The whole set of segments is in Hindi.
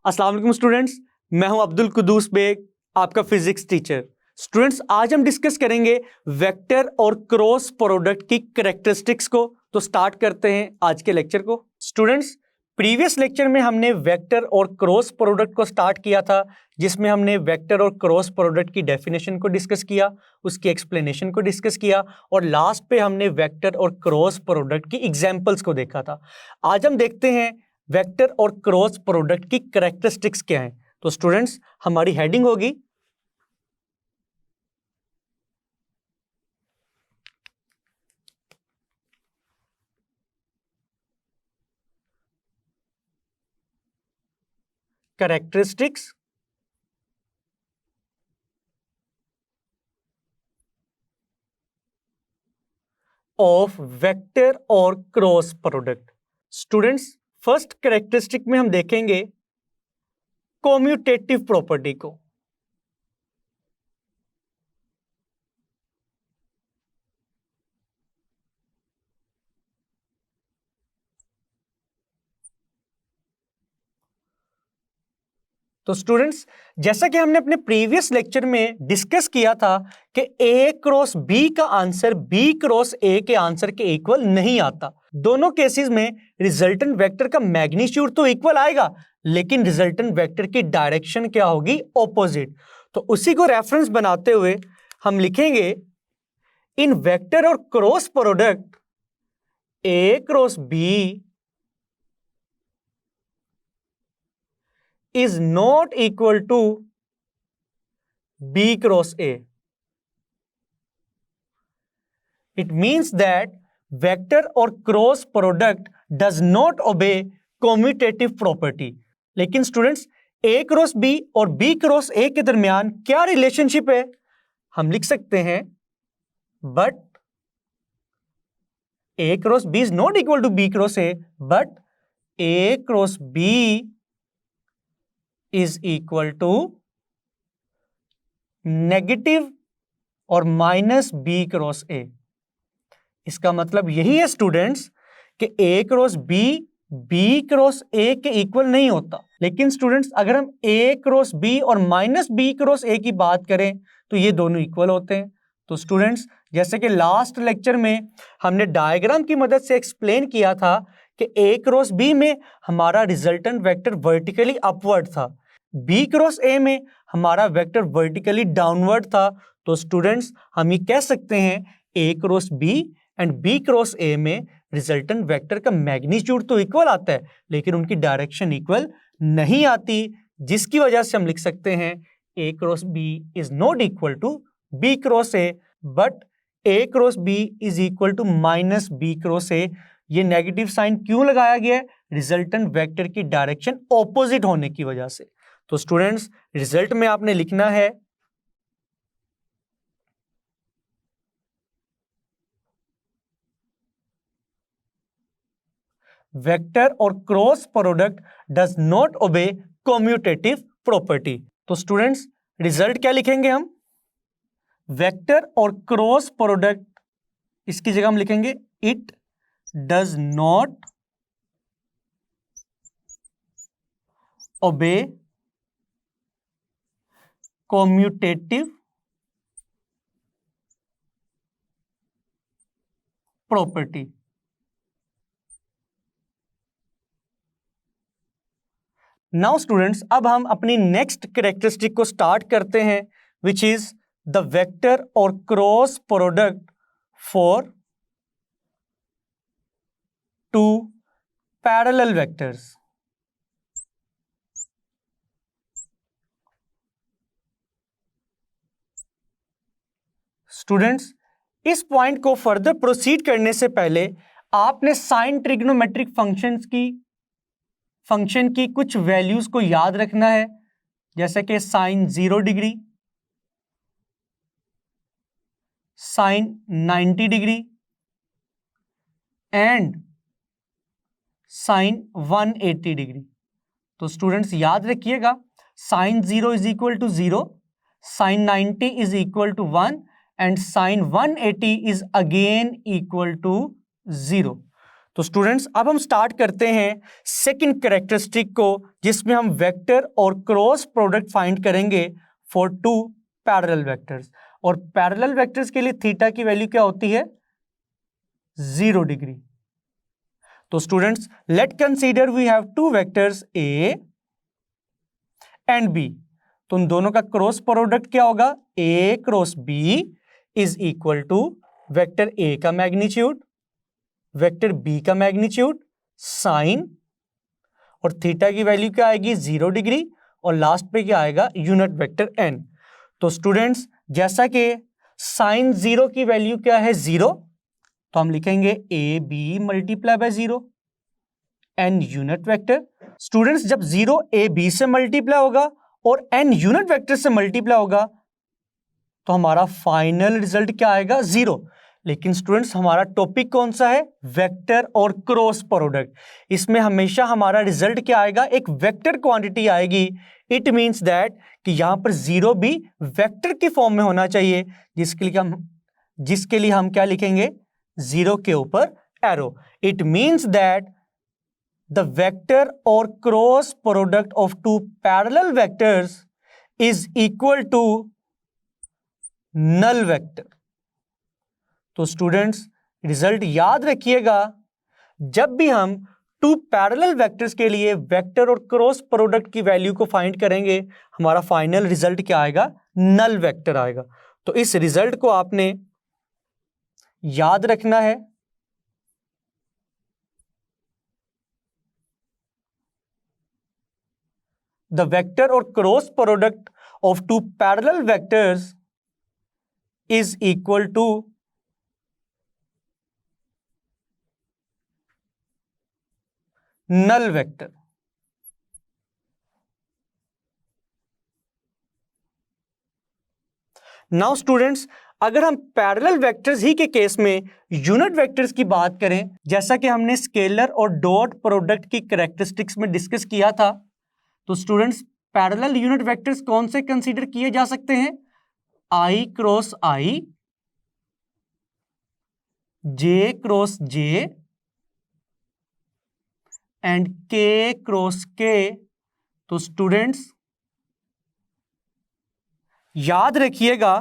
अस्सलाम वालेकुम स्टूडेंट्स, मैं हूं अब्दुल कुदूस बेग, आपका फिजिक्स टीचर। स्टूडेंट्स, आज हम डिस्कस करेंगे वेक्टर और क्रॉस प्रोडक्ट की कैरेक्टरिस्टिक्स को। तो स्टार्ट करते हैं आज के लेक्चर को। स्टूडेंट्स, प्रीवियस लेक्चर में हमने वेक्टर और क्रॉस प्रोडक्ट को स्टार्ट किया था, जिसमें हमने वेक्टर और क्रॉस प्रोडक्ट की डेफिनेशन को डिस्कस किया, उसकी एक्सप्लेनेशन को डिस्कस किया और लास्ट पे हमने वेक्टर और क्रॉस प्रोडक्ट की एग्जांपल्स को देखा था। आज हम देखते हैं वेक्टर और क्रॉस प्रोडक्ट की कैरेक्टरिस्टिक्स क्या हैं। तो स्टूडेंट्स, हमारी हेडिंग होगी कैरेक्टरिस्टिक्स ऑफ वेक्टर और cross product. Students, first characteristic में हम देखेंगे कॉम्यूटेटिव प्रॉपर्टी को। तो स्टूडेंट्स, जैसा कि हमने अपने प्रीवियस लेक्चर में डिस्कस किया था कि ए क्रॉस बी का आंसर बी क्रॉस ए के आंसर के इक्वल नहीं आता। दोनों केसेस में रिजल्टेंट वेक्टर का मैग्नीट्यूड तो इक्वल आएगा, लेकिन रिजल्टेंट वेक्टर की डायरेक्शन क्या होगी? ऑपोजिट। तो उसी को रेफरेंस बनाते हुए हम लिखेंगे इन वेक्टर और cross product A cross B is not equal to B cross A. It means that vector or cross product does not obey commutative property. लेकिन स्टूडेंट्स, A क्रॉस B और B क्रॉस A के दरमियान क्या रिलेशनशिप है? हम लिख सकते हैं but A cross B is not equal to B cross A, but A cross B is equal to negative और माइनस बी क्रॉस ए। इसका मतलब यही है स्टूडेंट्स कि ए क्रॉस बी क्रॉस ए के इक्वल नहीं होता। लेकिन स्टूडेंट्स, अगर हम ए क्रॉस बी और माइनस बी क्रॉस ए की बात करें तो ये दोनों इक्वल होते हैं। तो स्टूडेंट्स, जैसे कि लास्ट लेक्चर में हमने डायग्राम की मदद से एक्सप्लेन किया था कि ए क्रॉस बी में हमारा रिजल्टेंट वेक्टर वर्टिकली अपवर्ड था, बी क्रॉस ए में हमारा वेक्टर वर्टिकली डाउनवर्ड था। तो स्टूडेंट्स, हम ये कह सकते हैं A cross B and B cross A में रिजल्टेंट वेक्टर का मैग्नीट्यूड तो इक्वल आता है, लेकिन उनकी डायरेक्शन इक्वल नहीं आती, जिसकी वजह से हम लिख सकते हैं A cross B is not equal to B cross A, but A cross B is equal to minus B cross A. ये नेगेटिव साइन क्यों लगाया गया है? रिजल्टेंट वेक्टर की डायरेक्शन ऑपोजिट होने की वजह से। तो स्टूडेंट्स, रिजल्ट में आपने लिखना है वेक्टर और cross product does not obey commutative property. तो स्टूडेंट्स, रिजल्ट क्या लिखेंगे हम? वेक्टर और क्रॉस प्रोडक्ट, इसकी जगह हम लिखेंगे it does not obey commutative property. Now students, अब हम अपनी नेक्स्ट कैरेक्टरिस्टिक को स्टार्ट करते हैं, विच इज द वेक्टर और cross product for two parallel vectors. Students, इस पॉइंट को फर्दर प्रोसीड करने से पहले आपने साइन ट्रिग्नोमेट्रिक फंक्शन की कुछ वैल्यूज को याद रखना है, जैसे कि sine 0 degree, sine 90 degree and sine 180 degree. तो स्टूडेंट्स, याद रखिएगा, sine 0 is equal to 0, sine 90 is equal to 1 and sine 180 is again equal to 0। तो स्टूडेंट्स अब हम स्टार्ट करते हैं सेकंड कैरेक्टरिस्टिक को, जिसमें हम वेक्टर और क्रॉस प्रोडक्ट फाइंड करेंगे फॉर टू पैरेलल वेक्टर्स। और पैरेलल वेक्टर्स के लिए थीटा की वैल्यू क्या होती है? 0 डिग्री। तो students let consider we have two vectors A and B. तो उन दोनों का क्रॉस प्रोडक्ट क्या होगा? A cross B is equal to vector A का मैग्नीट्यूड, वेक्टर बी का मैग्नीट्यूड, साइन, और थीटा की वैल्यू क्या आएगी? 0 डिग्री, और लास्ट पे क्या आएगा? Unit vector N. तो स्टूडेंट्स जैसा कि साइन 0 की वैल्यू क्या है? 0, तो हम लिखेंगे A B multiply by 0 N unit vector. Students जब 0 ए बी से मल्टीप्लाई होगा और एन यूनिट वेक्टर से मल्टीप्लाई होगा तो हमारा फाइनल रिजल्ट क्या आएगा? 0। लेकिन स्टूडेंट्स हमारा टॉपिक कौन सा है? वेक्टर और क्रॉस प्रोडक्ट। इसमें हमेशा हमारा रिजल्ट क्या आएगा? एक वेक्टर क्वांटिटी आएगी। इट मींस दैट कि यहां पर 0 भी वेक्टर की फॉर्म में होना चाहिए, जिसके लिए हम क्या लिखेंगे? 0 के ऊपर arrow. It means that the vector और cross product of two parallel vectors is equal to null vector. तो स्टूडेंट्स रिजल्ट याद रखिएगा, जब भी हम टू पैरेलल वेक्टर्स के लिए वेक्टर और क्रॉस प्रोडक्ट की वैल्यू को फाइंड करेंगे, हमारा फाइनल रिजल्ट क्या आएगा? नल वेक्टर आएगा। तो इस रिजल्ट को आपने याद रखना है। द वेक्टर और cross product of two parallel vectors is equal to null vector. Now students अगर हम पैरेलल वेक्टर्स ही के केस में यूनिट वेक्टर्स की बात करें, जैसा कि हमने स्केलर और डॉट प्रोडक्ट की कैरेक्टरिस्टिक्स में डिस्कस किया था, तो स्टूडेंट्स पैरेलल यूनिट वेक्टर्स कौन से कंसीडर किए जा सकते हैं? I cross I, J cross J and K cross K. तो स्टूडेंट्स याद रखिएगा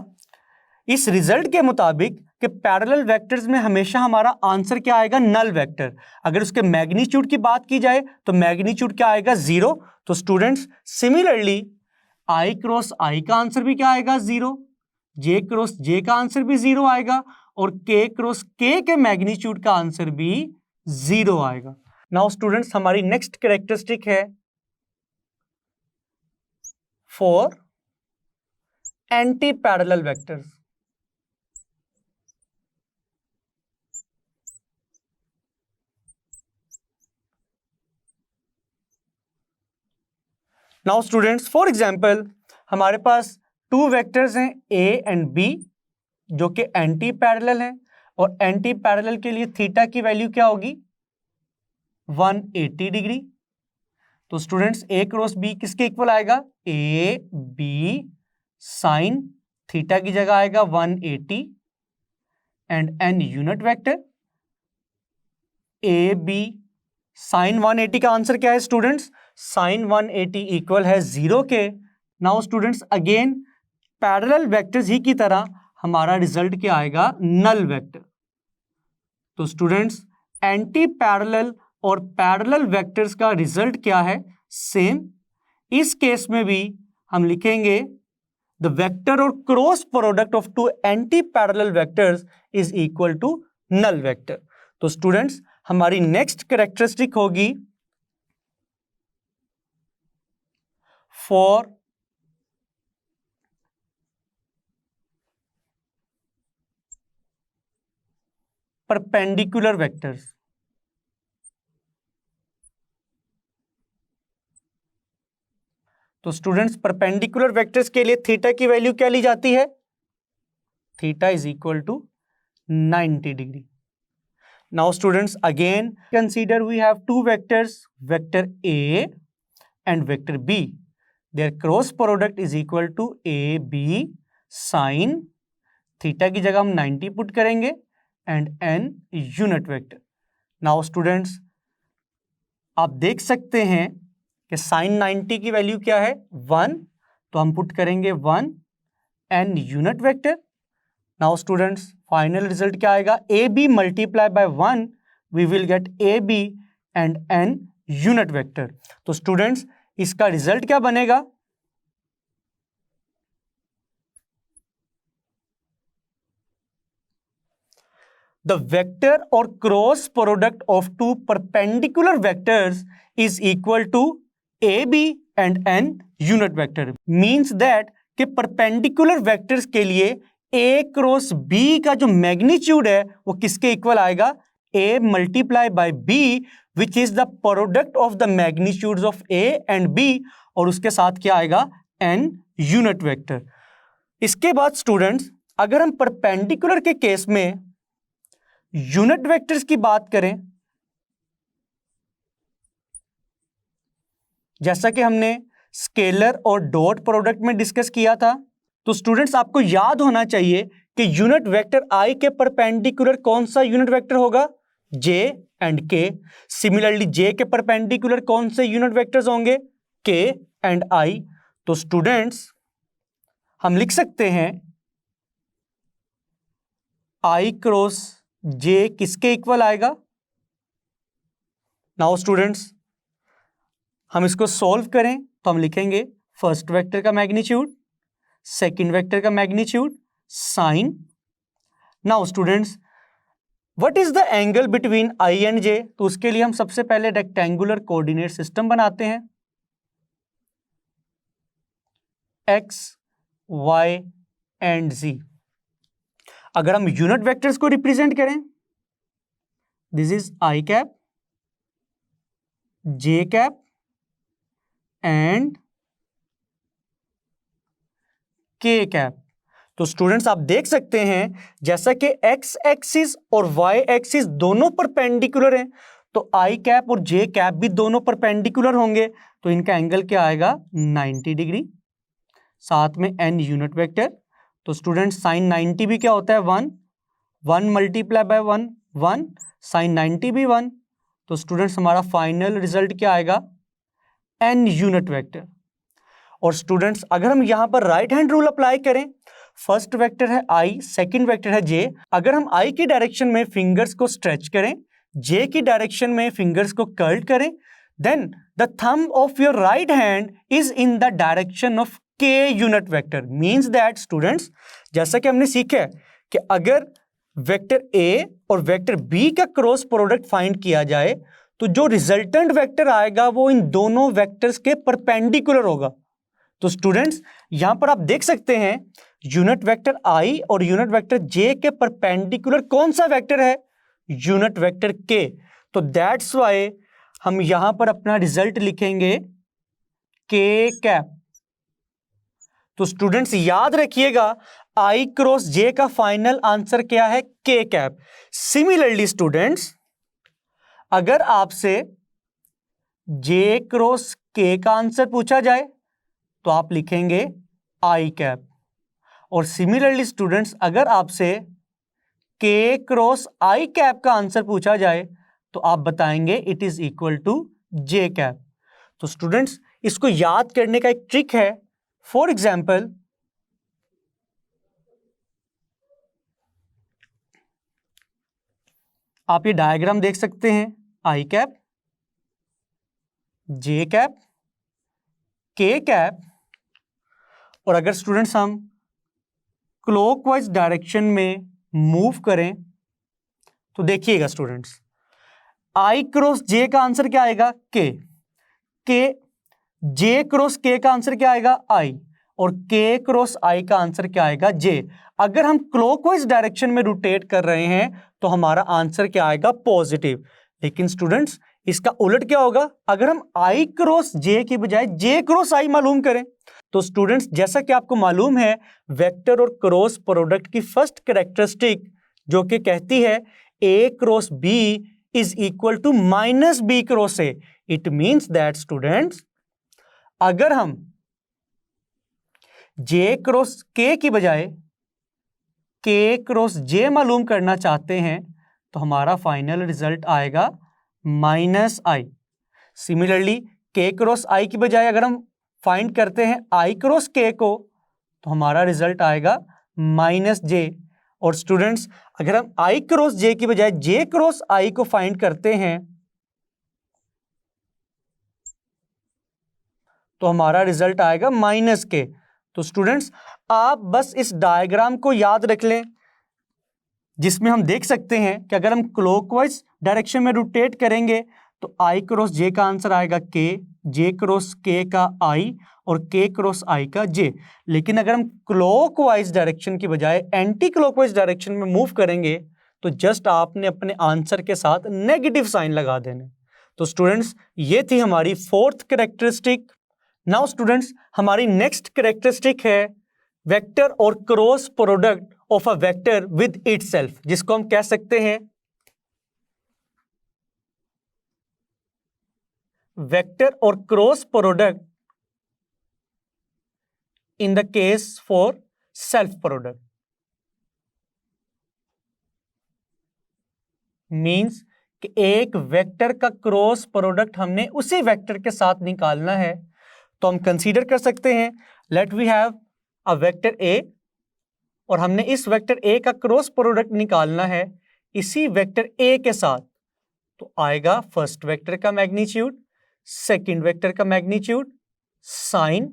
इस रिजल्ट के मुताबिक कि पैरेलल वेक्टर्स में हमेशा हमारा आंसर क्या आएगा? Null vector. अगर उसके मैग्नीट्यूड की बात की जाए तो मैग्नीट्यूड क्या आएगा? 0। तो स्टूडेंट्स सिमिलरली आई क्रॉस आई का आंसर भी क्या आएगा? 0। जे क्रॉस जे का आंसर भी 0 आएगा, और के क्रॉस के मैग्नीट्यूड का आंसर भी 0 आएगा। नाउ स्टूडेंट्स हमारी नेक्स्ट कैरेक्टरिस्टिक है for anti parallel vectors. Now students for example हमारे पास टू वेक्टर्स हैं ए एंड बी जो कि एंटी पैरेलल हैं, और एंटी पैरेलल के लिए थीटा की वैल्यू क्या होगी? 180 डिग्री। तो स्टूडेंट्स ए क्रॉस बी किसके इक्वल आएगा? ए बी साइन थीटा की जगह आएगा 180 and N unit vector A B sine 180 का आंसर क्या है स्टूडेंट्स? साइन 180 इक्वल है 0 के। Now students again parallel vectors ही की तरह हमारा रिजल्ट क्या आएगा? Null vector. तो स्टूडेंट्स एंटी पैरेलल और पैरेलल वेक्टर्स का रिजल्ट क्या है? सेम। इस केस में भी हम लिखेंगे द वेक्टर और cross product of two anti parallel vectors is equal to null vector. तो स्टूडेंट्स हमारी नेक्स्ट कैरेक्टरिस्टिक होगी फॉर परपेंडिकुलर वेक्टर्स। तो स्टूडेंट्स परपेंडिकुलर वेक्टर्स के लिए थीटा की वैल्यू क्या ली जाती है? Theta is equal to 90 degree. Now students again consider we have two vectors, vector A and vector B. Their cross product is equal to A B sine theta की जगह हम 90 पुट करेंगे and N unit vector. Now students आप देख सकते हैं कि साइन 90 की वैल्यू क्या है 1, तो हम पुट करेंगे 1 n unit vector. Now students final result क्या आएगा, A B multiply by 1 we will get A B and n unit vector. तो स्टूडेंट्स इसका रिजल्ट क्या बनेगा, the vector or cross product of two perpendicular vectors is equal to AB and n unit vector। means that कि perpendicular vectors के लिए A क्रॉस B का जो मैग्नीट्यूड है वो किसके इक्वल आएगा, A multiply bye B which is the product of the magnitudes of A and B, और उसके साथ क्या आएगा n यूनिट वेक्टर। इसके बाद स्टूडेंट्स अगर हम परपेंडिकुलर के केस में यूनिट वेक्टर्स की बात करें, जैसा कि हमने स्केलर और डॉट प्रोडक्ट में डिस्कस किया था, तो स्टूडेंट्स आपको याद होना चाहिए कि यूनिट वेक्टर आई के परपेंडिकुलर कौन सा यूनिट वेक्टर होगा, जे एंड के। सिमिलरली जे के परपेंडिकुलर कौन से यूनिट वेक्टर्स होंगे, के एंड आई। तो स्टूडेंट्स हम लिख सकते हैं आई क्रॉस जे किसके इक्वल आएगा। नाउ स्टूडेंट्स हम इसको सॉल्व करें तो हम लिखेंगे फर्स्ट वेक्टर का मैग्नीट्यूड, सेकंड वेक्टर का magnitude, sine. Now students what is the angle between I and J, तो उसके लिए हम सबसे पहले रेक्टेंगुलर कोऑर्डिनेट सिस्टम बनाते हैं, एक्स वाई एंड जी। अगर हम यूनिट वेक्टर्स को रिप्रेजेंट करें, this is I cap, J cap and के कैप। तो स्टूडेंट्स आप देख सकते हैं जैसा कि एक्स एक्सिस और वाई एक्सिस दोनों परपेंडिकुलर हैं, तो आई कैप और जे कैप भी दोनों परपेंडिकुलर होंगे, तो इनका एंगल क्या आएगा 90 डिग्री, साथ में एन यूनिट वेक्टर। तो स्टूडेंट्स साइन 90 भी क्या होता है 1, 1 मल्टीप्लाई बाय 1 1, साइन 90 भी 1। तो स्टूडेंट्स हमारा फाइनल रिजल्ट क्या आएगा एन यूनिट वेक्टर। और स्टूडेंट्स अगर हम यहां पर राइट हैंड रूल अप्लाई करें, फर्स्ट वेक्टर है आई, सेकंड वेक्टर है जे। अगर हम आई की डायरेक्शन में फिंगर्स को स्ट्रेच करें, जे की डायरेक्शन में फिंगर्स को कर्ल करें, then the thumb of your right hand is in the direction of K unit vector. Means that students जैसा कि हमने सीखा कि अगर वेक्टर ए और वेक्टर बी का क्रॉस प्रोडक्ट फाइंड किया जाए तो जो रिजल्टेंट वेक्टर आएगा वो इन दोनों वेक्टर्स के परपेंडिकुलर होगा। तो स्टूडेंट्स यहां पर आप देख सकते हैं यूनिट वेक्टर आई और यूनिट वेक्टर जे के परपेंडिकुलर कौन सा वेक्टर है, यूनिट वेक्टर के। तो दैट्स वाई हम यहां पर अपना रिजल्ट लिखेंगे के कैप। तो स्टूडेंट्स याद रखिएगा आई क्रॉस जे का फाइनल आंसर क्या है, के कैप। सिमिलरली स्टूडेंट्स अगर आपसे जे क्रॉस के का आंसर पूछा जाए तो आप लिखेंगे आई कैप, और सिमिलरली स्टूडेंट्स अगर आपसे के क्रॉस आई कैप का आंसर पूछा जाए तो आप बताएंगे it is equal to J cap. तो स्टूडेंट्स इसको याद करने का एक ट्रिक है, फॉर एग्जाम्पल आप ये डायग्राम देख सकते हैं, आई कैप, जे कैप, के कैप, और अगर स्टूडेंट्स हम क्लॉकवाइज डायरेक्शन में मूव करें तो देखिएगा स्टूडेंट्स आई क्रॉस जे का आंसर क्या आएगा, के जे क्रॉस के का आंसर क्या आएगा आई, और के क्रॉस आई का आंसर क्या आएगा जे। अगर हम क्लॉकवाइज डायरेक्शन में रोटेट कर रहे हैं तो हमारा आंसर क्या आएगा पॉजिटिव। लेकिन स्टूडेंट्स इसका उलट क्या होगा, अगर हम आई क्रॉस जे की बजाय जे क्रॉस आई मालूम करें तो स्टूडेंट्स जैसा कि आपको मालूम है वेक्टर और क्रॉस प्रोडक्ट की फर्स्ट कैरेक्टरिस्टिक जो कि कहती है A cross B is equal to minus B cross A. It means that students अगर हम जे क्रॉस के की बजाय के क्रॉस जे मालूम करना चाहते हैं तो हमारा फाइनल रिजल्ट आएगा -i। Similarly k cross i की बजाय अगर हम फाइंड करते हैं i क्रॉस k को, तो हमारा रिजल्ट आएगा -j। और स्टूडेंट्स अगर हम i क्रॉस j की बजाय j क्रॉस i को फाइंड करते हैं तो हमारा रिजल्ट आएगा -k। तो स्टूडेंट्स आप बस इस डायग्राम को याद रख लें, जिसमें हम देख सकते हैं कि अगर हम क्लॉकवाइज डायरेक्शन में रोटेट करेंगे तो i क्रॉस j का आंसर आएगा k, j क्रॉस k का i और k क्रॉस i का j। लेकिन अगर हम क्लॉकवाइज डायरेक्शन की बजाय एंटी क्लॉकवाइज डायरेक्शन में मूव करेंगे तो जस्ट आपने अपने आंसर के साथ नेगेटिव साइन लगा देने। तो स्टूडेंट्स ये थी हमारी फोर्थ कैरेक्टरिस्टिक। नाउ स्टूडेंट्स हमारी नेक्स्ट कैरेक्टरिस्टिक है वेक्टर और cross product of a vector with itself, जिसको हम कह सकते हैं वेक्टर और cross product in the case for self product. Means कि एक वेक्टर का क्रॉस प्रोडक्ट हमने उसी वेक्टर के साथ निकालना है। तो हम कंसीडर कर सकते हैं, let we have a vector A और हमने इस वेक्टर ए का क्रॉस प्रोडक्ट निकालना है इसी वेक्टर ए के साथ। तो आएगा फर्स्ट वेक्टर का मैग्नीट्यूड, सेकंड वेक्टर का magnitude, sine.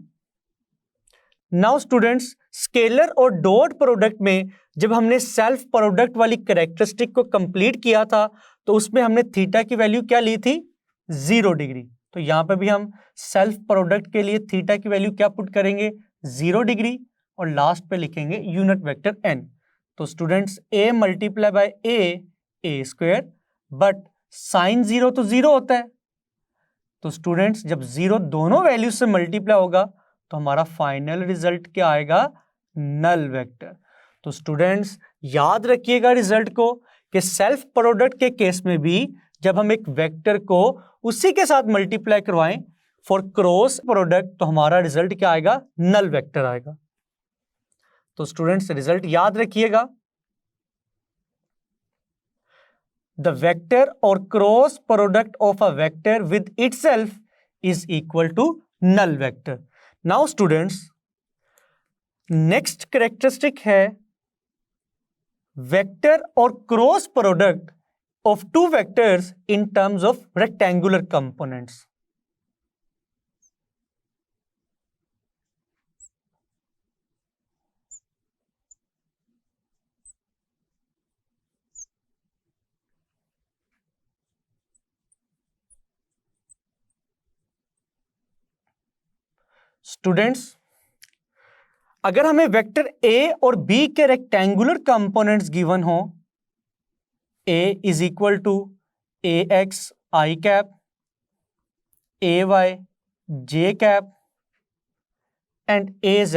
Now students scalar or dot product में जब हमने सेल्फ प्रोडक्ट वाली कैरेक्टरिस्टिक को कंप्लीट किया था तो उसमें हमने थीटा की वैल्यू क्या ली थी, 0 डिग्री। तो यहां पे भी हम सेल्फ प्रोडक्ट के लिए थीटा की वैल्यू क्या पुट करेंगे, 0 डिग्री, और लास्ट पे लिखेंगे यूनिट वेक्टर n। तो students a multiply by a square, but sine 0 तो 0 होता है। तो स्टूडेंट्स जब 0 दोनों वैल्यू से मल्टीप्लाई होगा तो हमारा फाइनल रिजल्ट क्या आएगा, नल वेक्टर। तो स्टूडेंट्स याद रखिएगा रिजल्ट को कि सेल्फ प्रोडक्ट के केस में भी जब हम एक वेक्टर को उसी के साथ मल्टीप्लाई करवाएं फॉर क्रॉस प्रोडक्ट तो हमारा रिजल्ट क्या आएगा, नल वेक्टर आएगा। तो स्टूडेंट्स रिजल्ट याद रखिएगा, द वेक्टर और cross product of a vector with itself is equal to null vector. Now students next characteristic है वेक्टर और cross product of two vectors in terms of rectangular components. Students अगर हमें वेक्टर a और b के रेक्टेंगुलर कंपोनेंट्स गिवन हो, a is equal to ax I cap, ay j cap and az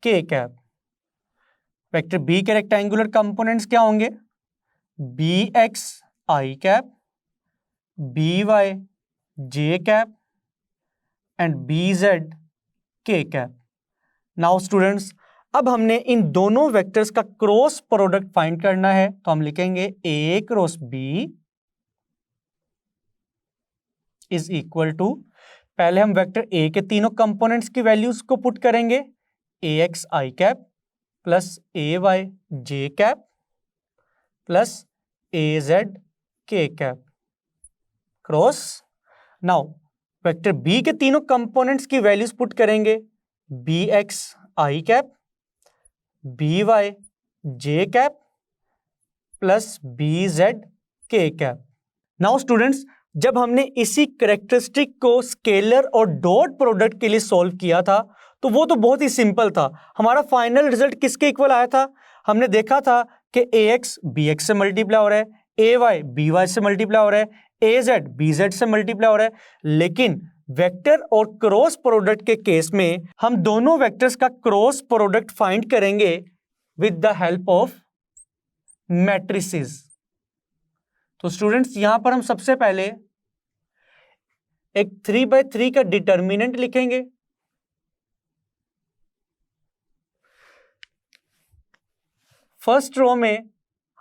k cap. Vector b के रेक्टेंगुलर कंपोनेंट्स क्या होंगे, bx I cap, by j cap and bz k cap. Now students अब हमने इन दोनों वेक्टर्स का क्रॉस प्रोडक्ट फाइंड करना है, तो हम लिखेंगे a cross b is equal to, पहले हम वेक्टर a के तीनों कंपोनेंट्स की वैल्यूज को पुट करेंगे, ax I cap plus ay j cap plus az k cap cross. Now vector b के तीनों कंपोनेंट्स की वैल्यूज पुट करेंगे, bx I cap, by j cap plus bz k cap. Now students जब हमने इसी कैरेक्टरिस्टिक को स्केलर और डॉट प्रोडक्ट के लिए सॉल्व किया था तो वो तो बहुत ही सिंपल था। हमारा फाइनल रिजल्ट किसके इक्वल आया था, हमने देखा था कि ax bx से मल्टीप्लाई हो रहा है, ay by से मल्टीप्लाई हो रहा है, az bz से मल्टीप्लाई हो रहा है। लेकिन वेक्टर और क्रॉस प्रोडक्ट के केस में हम दोनों वेक्टर्स का क्रॉस प्रोडक्ट फाइंड करेंगे with the help of matrices. तो स्टूडेंट्स यहां पर हम सबसे पहले एक 3x3 का डिटर्मिनेंट लिखेंगे, फर्स्ट रो में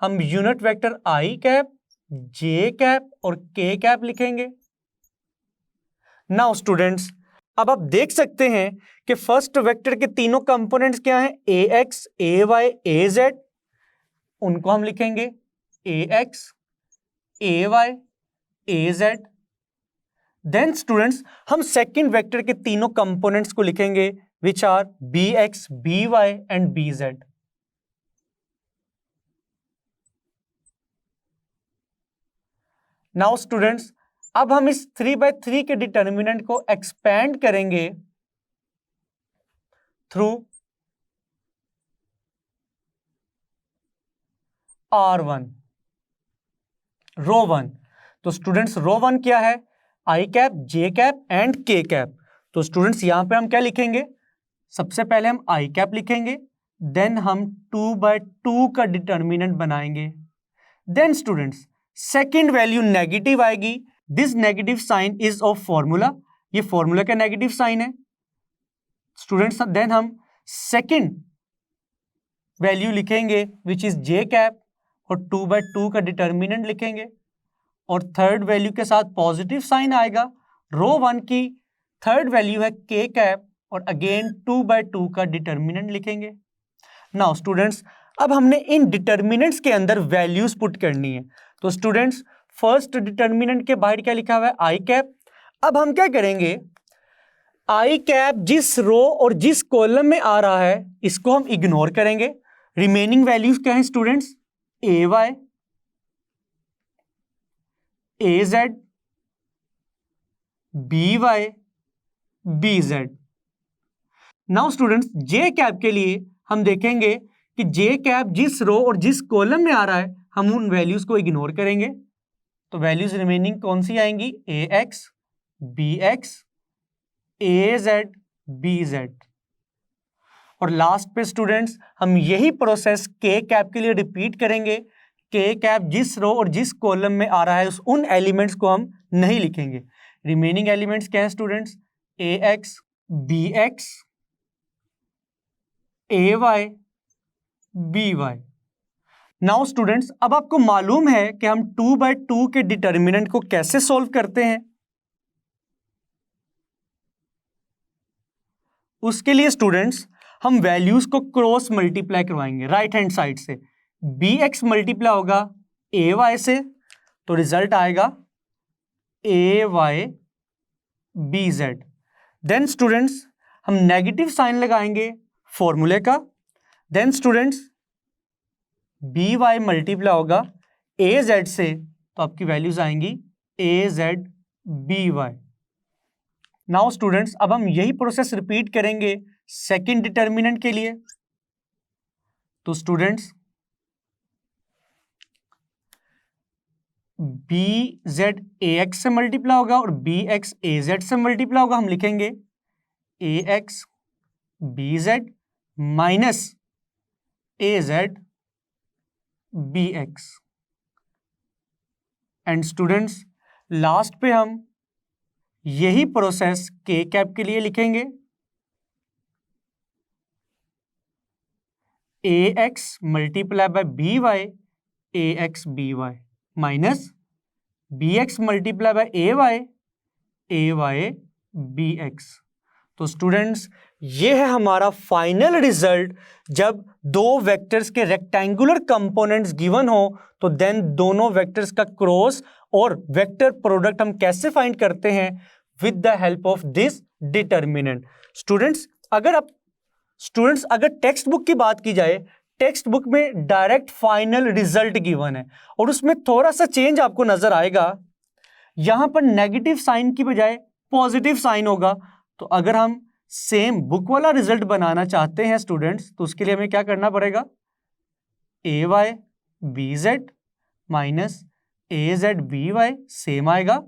हम यूनिट वेक्टर आई कैप, जे कैप और के कैप लिखेंगे। नाउ स्टूडेंट्स, अब आप देख सकते हैं कि फर्स्ट वेक्टर के तीनों कंपोनेंट्स क्या हैं, A X, A Y, A Z. उनको हम लिखेंगे A X, A Y, A Z. Then students, हम सेकंड वेक्टर के तीनों कंपोनेंट्स को लिखेंगे which are B X, B Y and B Z. Now students, अब हम इस 3/3 के डिटर्मिनेंट को एक्सपेंड करेंगे थ्रू R1, रो 1। तो स्टूडेंट्स रो 1 क्या है, आई कैप, जे कैप एंड के कैप। तो स्टूडेंट्स यहां पे हम क्या लिखेंगे, सबसे पहले हम आई कैप लिखेंगे, देन हम 2/2 का डिटर्मिनेंट बनाएंगे। Then students second value negative आएगी। This negative sign is of formula, ये फॉर्मूला का नेगेटिव साइन है स्टूडेंट्स। देन हम सेकंड वैल्यू लिखेंगे विच इज जे कैप और 2/2 का डिटर्मिनेंट लिखेंगे, और थर्ड वैल्यू के साथ पॉजिटिव साइन आएगा। रो 1 की थर्ड वैल्यू है के कैप और अगेन 2/2 का डिटर्मिनेंट लिखेंगे। नाउ स्टूडेंट्स, अब हमने इन डिटर्मिनेंट्स के अंदर वैल्यूज पुट करनी है। तो स्टूडेंट्स फर्स्ट डिटर्मिनेंट के बाहर क्या लिखा हुआ है, आई कैप। अब हम क्या करेंगे, आई कैप जिस रो और जिस कॉलम में आ रहा है इसको हम इग्नोर करेंगे। रिमेनिंग वैल्यूज क्या है students, A Y, A Z, B Y, B Z. Now students J cap के लिए हम देखेंगे कि जे कैप जिस रो और जिस कॉलम में आ रहा है हम उन वैल्यूज को इग्नोर करेंगे। तो वैल्यूज रिमेनिंग कौन सी आएंगी, ए X, B X, A Z, B Z. और लास्ट पे स्टूडेंट्स हम यही प्रोसेस के कैप के लिए रिपीट करेंगे। के कैप जिस रो और जिस कॉलम में आ रहा है उन एलिमेंट्स को हम नहीं लिखेंगे। रिमेनिंग एलिमेंट्स क्या है students, A X, B X, A Y, B Y. Now students, अब आपको मालूम है कि हम 2/2 के डिटर्मिनेंट को कैसे सॉल्व करते हैं। उसके लिए स्टूडेंट्स हम वैल्यूज को क्रॉस मल्टीप्लाई करवाएंगे राइट हैंड साइड से। बी एक्स मल्टीप्लाई होगा ए वाई से, तो रिजल्ट आएगा A Y B Z. Then students हम नेगेटिव साइन लगाएंगे फॉर्मूले का। Then students B Y multiply होगा ए जेड से, तो आपकी वैल्यूज आएंगी A Z B Y. Now students अब हम यही प्रोसेस रिपीट करेंगे सेकंड डिटर्मिनेंट के लिए। तो students B Z A X से मल्टीप्लाई होगा और बी एक्स ए जेड से मल्टीप्लाई होगा। हम लिखेंगे A X B Z minus A Z B X. And students last पे हम यही प्रोसेस के कैप के लिए लिखेंगे। A X multiply by B Y A X B Y minus B X multiply by A Y B X. तो स्टूडेंट्स ये है हमारा फाइनल रिजल्ट। जब दो वेक्टर्स के रेक्टेंगुलर कंपोनेंट्स गिवन हो तो देन दोनों वेक्टर्स का क्रॉस और वेक्टर प्रोडक्ट हम कैसे फाइंड करते हैं, with the help of this determinant. Students अगर टेक्स्ट बुक की बात की जाए, टेक्स्ट बुक में डायरेक्ट फाइनल रिजल्ट गिवन है और उसमें थोड़ा सा चेंज आपको नजर आएगा। यहां पर नेगेटिव साइन की बजाय पॉजिटिव साइन होगा। तो अगर हम सेम बुक वाला रिजल्ट बनाना चाहते हैं स्टूडेंट्स, तो उसके लिए हमें क्या करना पड़ेगा, ए Y B Z minus A Z B Y same आएगा।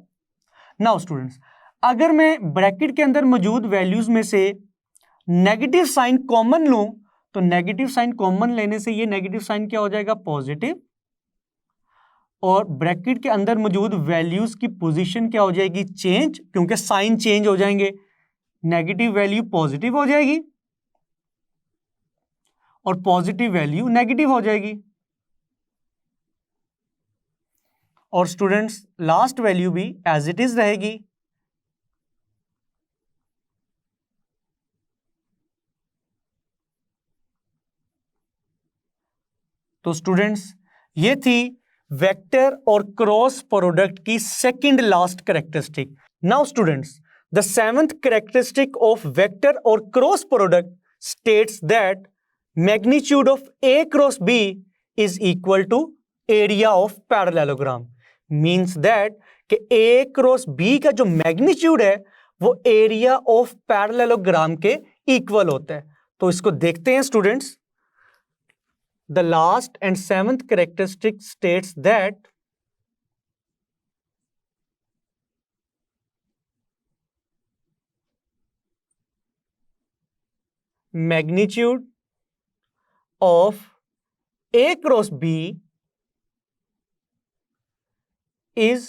नाउ स्टूडेंट्स अगर मैं ब्रैकेट के अंदर मौजूद वैल्यूज में से नेगेटिव साइन कॉमन लूं, तो नेगेटिव साइन कॉमन लेने से ये नेगेटिव साइन क्या हो जाएगा, पॉजिटिव, और ब्रैकेट के अंदर मौजूद वैल्यूज की पोजीशन क्या हो जाएगी, चेंज, क्योंकि साइन चेंज हो जाएंगे। नेगेटिव वैल्यू पॉजिटिव हो जाएगी और पॉजिटिव वैल्यू नेगेटिव हो जाएगी। और स्टूडेंट्स लास्ट वैल्यू भी एज इट इज रहेगी। तो स्टूडेंट्स ये थी वेक्टर और क्रॉस प्रोडक्ट की second last characteristic. Now students the seventh characteristic of vector और cross product states that magnitude of A cross B is equal to area of parallelogram. Means that कि ए क्रॉस बी का जो मैग्नीट्यूड है वो एरिया ऑफ पैरेललोग्राम के इक्वल होता है। तो इसको देखते हैं students. The last and seventh characteristic states that magnitude of A cross B is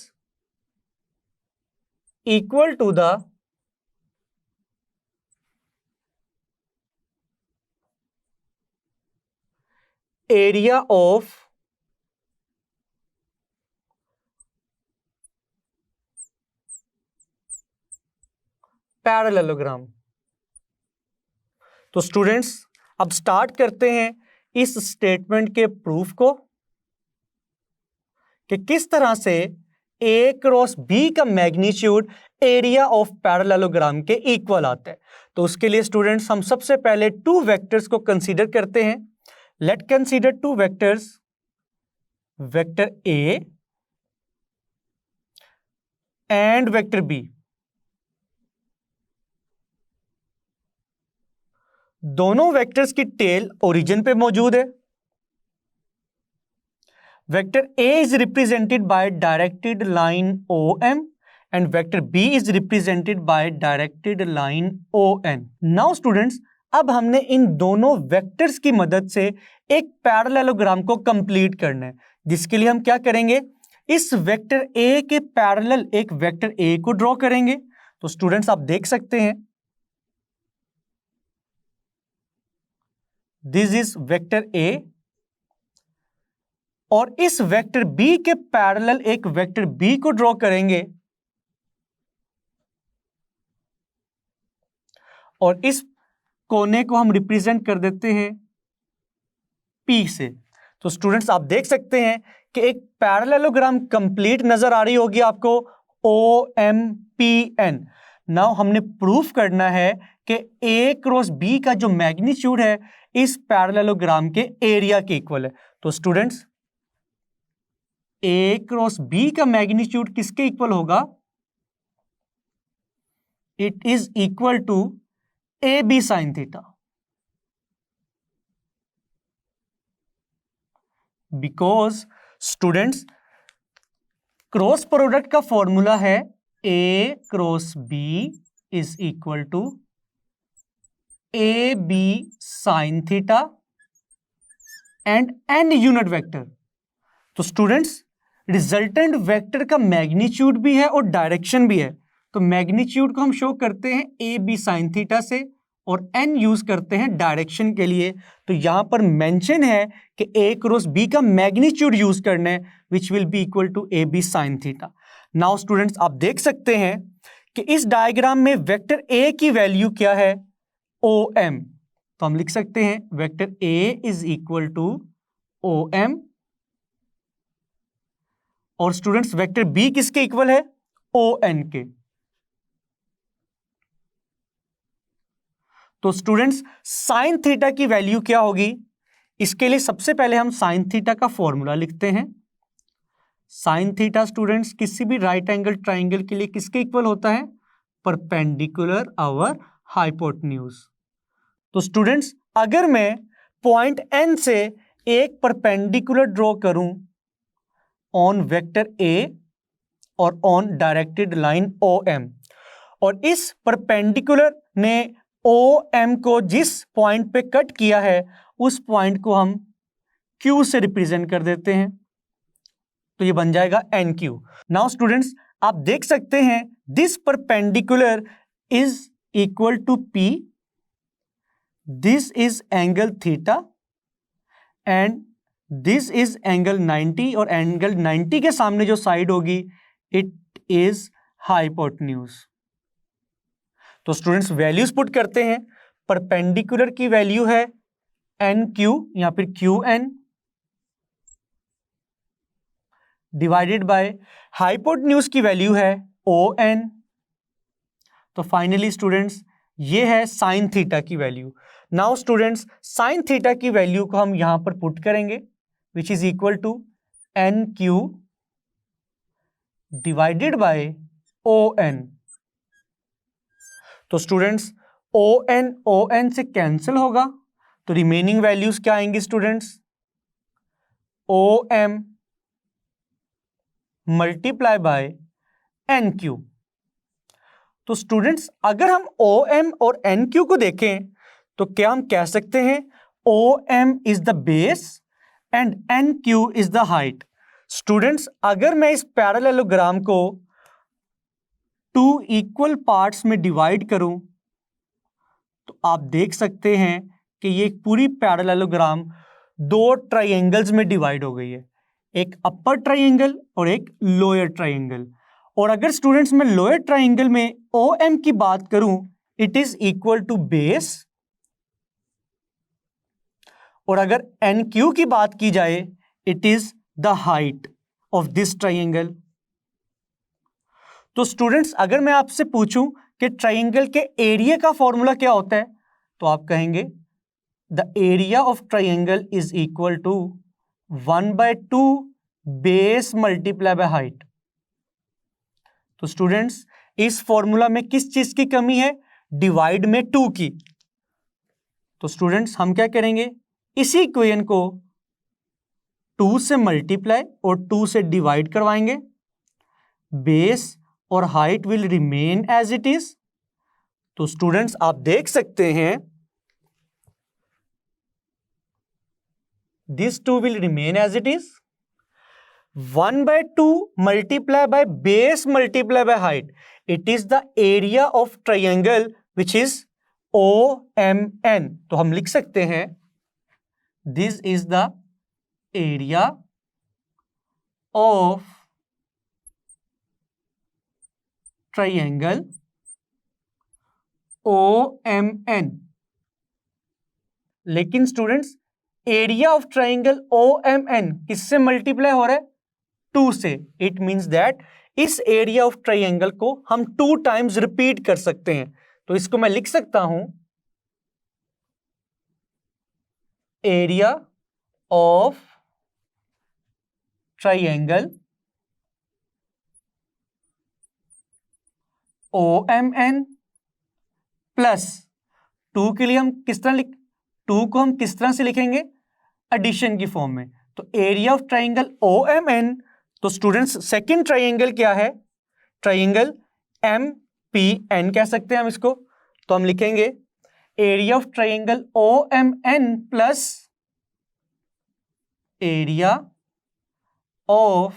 equal to the area of parallelogram. तो स्टूडेंट्स अब स्टार्ट करते हैं इस स्टेटमेंट के प्रूफ को कि किस तरह से ए क्रॉस बी का मैग्नीट्यूड एरिया ऑफ पैरेललोग्राम के इक्वल आता है। तो उसके लिए स्टूडेंट्स हम सबसे पहले टू वेक्टर्स को कंसीडर करते हैं। Let consider two vectors, vector A and vector B. दोनों वेक्टर्स की टेल ओरिजिन पे मौजूद है। Vector A is represented by directed line O M and vector B is represented by directed line O N. Now students अब हमने इन दोनों वेक्टर्स की मदद से एक पैरेललोग्राम को कंप्लीट करना है, जिसके लिए हम क्या करेंगे, इस वेक्टर ए के पैरेलल एक वेक्टर ए को ड्रॉ करेंगे। तो स्टूडेंट्स आप देख सकते हैं दिस इज वेक्टर ए और इस वेक्टर बी के पैरेलल एक वेक्टर बी को ड्रॉ करेंगे और इस कोने को हम रिप्रेजेंट कर देते हैं P से। तो स्टूडेंट्स आप देख सकते हैं कि एक पैरेललोग्राम कंप्लीट नजर आ रही होगी आपको, OMPN। नाउ हमने प्रूफ करना है कि A क्रॉस B का जो मैग्नीट्यूड है इस पैरेललोग्राम के एरिया के इक्वल है। तो स्टूडेंट्स A क्रॉस B का मैग्नीट्यूड किसके इक्वल होगा, it is equal to AB sin theta, because students cross product का फॉर्मूला है A cross B is equal to AB sin theta and n unit vector. तो स्टूडेंट्स रिजल्टेंट वेक्टर का मैग्नीट्यूड भी है और डायरेक्शन भी है। तो मैग्नीट्यूड को हम शो करते हैं AB sin थीटा से और n यूज करते हैं डायरेक्शन के लिए। तो यहां पर मेंशन है कि A क्रॉस B का मैग्नीट्यूड यूज करना है which will be equal to AB sin theta. Now students आप देख सकते हैं कि इस डायग्राम में वेक्टर A की वैल्यू क्या है, OM। तो हम लिख सकते हैं vector A is equal to OM और स्टूडेंट्स वेक्टर B किसके इक्वल है, ON के। तो स्टूडेंट्स साइन थीटा की वैल्यू क्या होगी, इसके लिए सबसे पहले हम साइन थीटा का फॉर्मूला लिखते हैं। साइन थीटा स्टूडेंट्स किसी भी राइट एंगल ट्राइंगल के लिए किसके इक्वल होता है, परपेंडिकुलर आवर हाइपोटेन्यूज। तो स्टूडेंट्स अगर मैं पॉइंट N से एक परपेंडिकुलर ड्रॉ करूं ऑन वेक्टर A और ऑन डायरेक्टेड लाइन OM और इस परपेंडिकुलर ने OM को जिस पॉइंट पे कट किया है उस पॉइंट को हम Q से रिप्रेजेंट कर देते हैं, तो ये बन जाएगा NQ। नाउ स्टूडेंट्स आप देख सकते हैं this perpendicular is equal to P, this is angle theta and this is angle 90 और एंगल 90 के सामने जो साइड होगी इट इज हाइपोटेन्यूज। तो स्टूडेंट्स वैल्यूज पुट करते हैं। परपेंडिकुलर की वैल्यू है एन क्यू या फिर Q N divided by hypotenuse की वैल्यू है ओ एन। तो फाइनली स्टूडेंट्स ये है साइन थीटा की value. Now students sine theta की वैल्यू को हम यहां पर पुट करेंगे which is equal to N Q divided by O N. तो स्टूडेंट्स ओ एन से कैंसिल होगा तो रिमेनिंग वैल्यूज क्या आएंगी students, O M multiply by N Q. तो स्टूडेंट्स अगर हम ओ एम और एन क्यू को देखें तो क्या हम कह सकते हैं O M is the base and N Q is the height. Students अगर मैं इस पैरेललोग्राम को 2 इक्वल पार्ट्स में डिवाइड करूं तो आप देख सकते हैं कि ये पूरी पैरेललोग्राम 2 ट्राइंगल्स में डिवाइड हो गई है, एक अपर ट्राइंगल और एक लोअर ट्राइंगल। और अगर स्टूडेंट्स मैं लोअर ट्राइंगल में ओ एम की बात करूं it is equal to base, और अगर एन क्यू की बात की जाए it is the height of this triangle. तो स्टूडेंट्स अगर मैं आपसे पूछूं कि ट्राइंगल के एरिया का फॉर्मूला क्या होता है तो आप कहेंगे the area of triangle is equal to 1/2 base multiply by height. तो स्टूडेंट्स इस फॉर्मूला में किस चीज की कमी है, डिवाइड में 2 की। तो स्टूडेंट्स हम क्या करेंगे, इसी इक्वेशन को 2 से मल्टीप्लाई और 2 से डिवाइड करवाएंगे, बेस और height will remain as it is. तो स्टूडेंट्स आप देख सकते हैं this 2 will remain as it is, 1/2 multiply by base multiply by height, it is the area of triangle which is OMN। तो हम लिख सकते हैं this is the area of triangle OMN। लेकिन students area of triangle OMN किससे मल्टीप्लाई हो रहा है, 2 से। इट मींस दैट इस एरिया ऑफ ट्राइंगल को हम 2 टाइम्स रिपीट कर सकते हैं। तो इसको मैं लिख सकता हूं area of triangle OMN plus 2 के लिए हम किस तरह 2 को हम किस तरह से लिखेंगे, एडिशन की फॉर्म में। तो एरिया ऑफ ट्राइंगल OMN, तो स्टूडेंट्स सेकंड ट्राइंगल क्या है, ट्राइंगल MPN कह सकते हैं हम इसको। तो हम लिखेंगे area of triangle OMN plus area of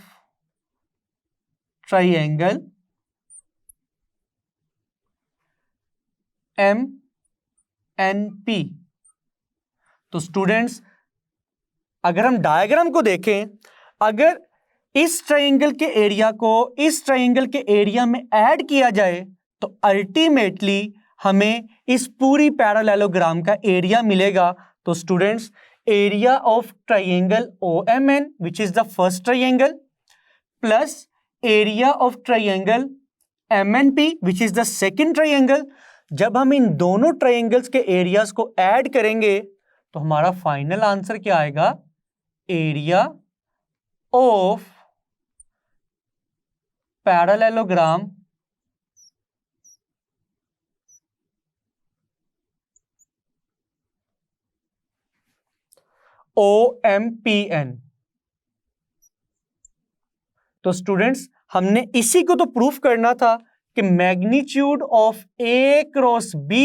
triangle MNP। तो स्टूडेंट्स अगर हम डायग्राम को देखें, अगर इस ट्राइंगल के एरिया को इस ट्राइंगल के एरिया में ऐड किया जाए तो अल्टीमेटली हमें इस पूरी पैरेललोग्राम का एरिया मिलेगा। तो students area of triangle OMN which is the first triangle plus area of triangle MNP which is the second triangle, जब हम इन दोनों ट्राइंगल्स के एरियाज को ऐड करेंगे तो हमारा फाइनल आंसर क्या आएगा, एरिया ऑफ पैरेललोग्राम OMPN। तो स्टूडेंट्स हमने इसी को तो प्रूफ करना था कि magnitude of A cross B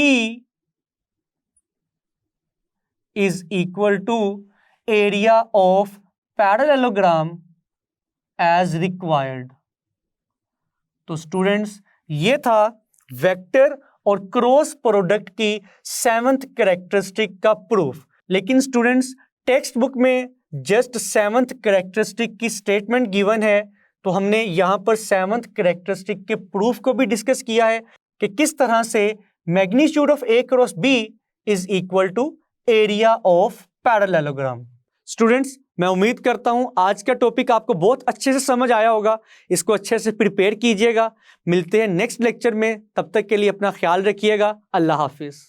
is equal to area of parallelogram as required. तो स्टूडेंट्स ये था वेक्टर और क्रॉस प्रोडक्ट की 7th कैरेक्टरिस्टिक का प्रूफ। लेकिन स्टूडेंट्स टेक्स्ट बुक में जस्ट 7th कैरेक्टरिस्टिक की स्टेटमेंट गिवन है, तो हमने यहां पर 7th कैरेक्टरिस्टिक के प्रूफ को भी डिस्कस किया है कि किस तरह से magnitude of A cross B is equal to area of parallelogram. Students, मैं उम्मीद करता हूं आज का टॉपिक आपको बहुत अच्छे से समझ आया होगा। इसको अच्छे से प्रिपेयर कीजिएगा। मिलते हैं नेक्स्ट लेक्चर में, तब तक के लिए अपना ख्याल रखिएगा। अल्लाह हाफिज।